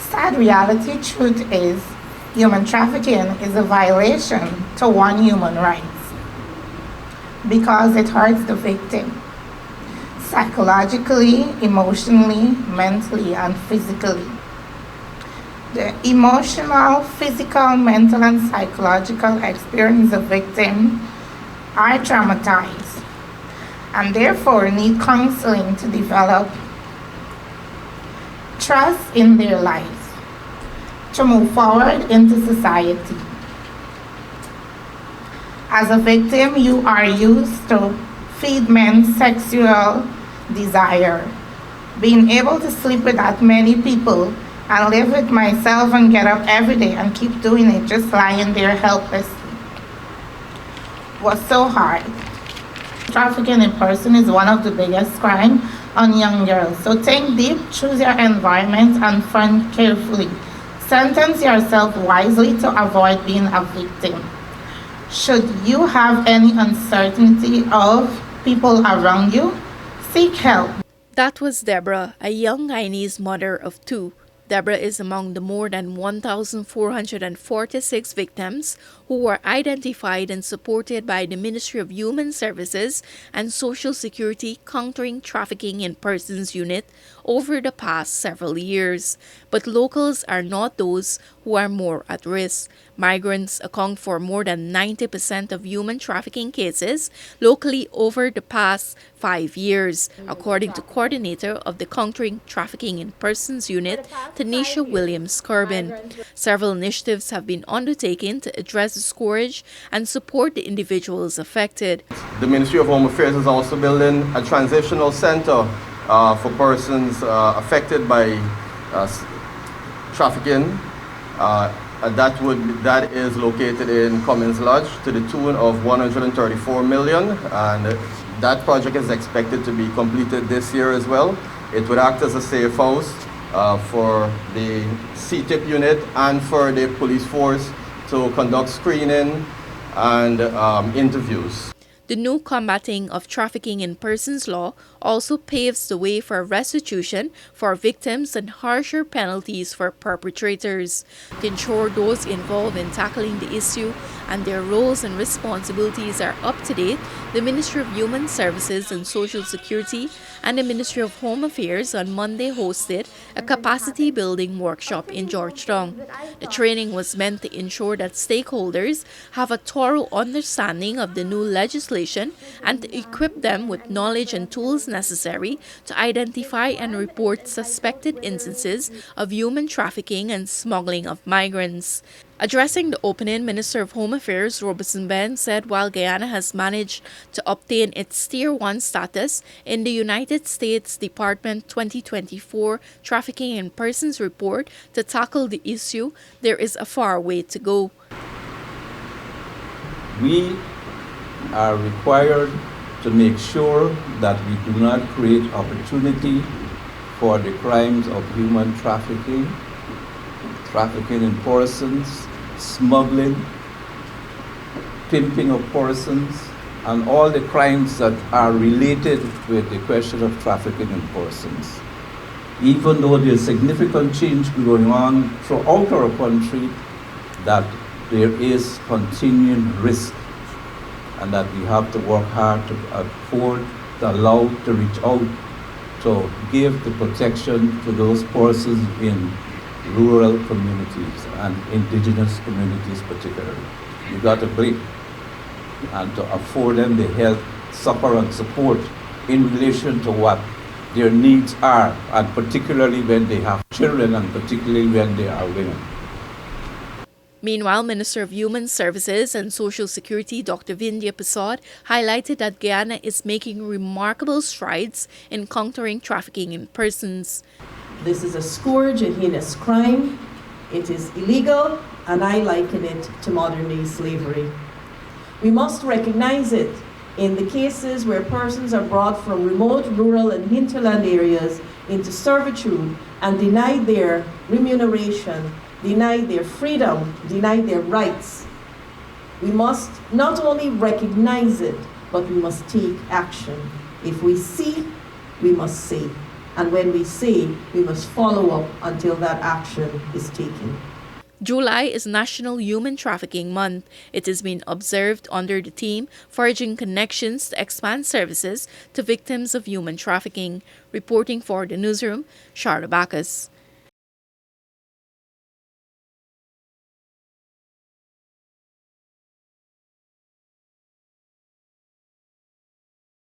Sad reality truth is human trafficking is a violation to one human rights because it hurts the victim psychologically, emotionally, mentally, and physically. The emotional, physical, mental, and psychological experience of victims are traumatized and therefore need counseling to develop trust in their lives to move forward into society. As a victim, you are used to feed men's sexual desire. Being able to sleep with that many people and live with myself and get up every day and keep doing it, just lying there helplessly, was so hard. Trafficking in person is one of the biggest crimes on young girls. So think deep, choose your environment, and fund carefully. Sentence yourself wisely to avoid being a victim. Should you have any uncertainty of people around you, seek help. That was Deborah, a young Guyanese mother of two. Deborah is among the more than 1,446 victims who were identified and supported by the Ministry of Human Services and Social Security Countering Trafficking in Persons Unit over the past several years. But locals are not those who are more at risk. Migrants account for more than 90% of human trafficking cases locally over the past 5 years, according to coordinator of the Countering Trafficking in Persons Unit, Tanisha Williams-Corbin. Several initiatives have been undertaken to address the scourge and support the individuals affected. The Ministry of Home Affairs is also building a transitional center for persons affected by trafficking. That is located in Cummins Lodge to the tune of $134 million, and that project is expected to be completed this year as well. It would act as a safe house for the CTIP unit and for the police force to conduct screening and interviews. The new Combating of Trafficking in Persons law also paves the way for restitution for victims and harsher penalties for perpetrators. To ensure those involved in tackling the issue and their roles and responsibilities are up to date, the Ministry of Human Services and Social Security and the Ministry of Home Affairs on Monday hosted a capacity building workshop in Georgetown. The training was meant to ensure that stakeholders have a thorough understanding of the new legislation and to equip them with knowledge and tools necessary to identify and report suspected instances of human trafficking and smuggling of migrants. Addressing the opening, Minister of Home Affairs Robertson Ben said while Guyana has managed to obtain its Tier 1 status in the United States Department 2024 Trafficking in Persons report to tackle the issue, there is a far way to go. We are required to make sure that we do not create opportunity for the crimes of human trafficking, trafficking in persons, smuggling, pimping of persons, and all the crimes that are related with the question of trafficking in persons. Even though there's significant change going on throughout our country, that there is continuing risk and that we have to work hard to afford, to allow, to reach out, to give the protection to those persons in rural communities and indigenous communities particularly. You got to break and to afford them the help, support and support in relation to what their needs are, and particularly when they have children and particularly when they are women. Meanwhile, Minister of Human Services and Social Security Dr. Vindhya Prasad highlighted that Guyana is making remarkable strides in countering trafficking in persons. This is a scourge, a heinous crime. It is illegal, and I liken it to modern-day slavery. We must recognize it in the cases where persons are brought from remote, rural, and hinterland areas into servitude and denied their remuneration, denied their freedom, denied their rights. We must not only recognize it, but we must take action. If we see, we must say. And when we say, we must follow up until that action is taken. July is National Human Trafficking Month. It is being observed under the theme Forging Connections to Expand Services to Victims of Human Trafficking. Reporting for the newsroom, Charlotte Bacchus.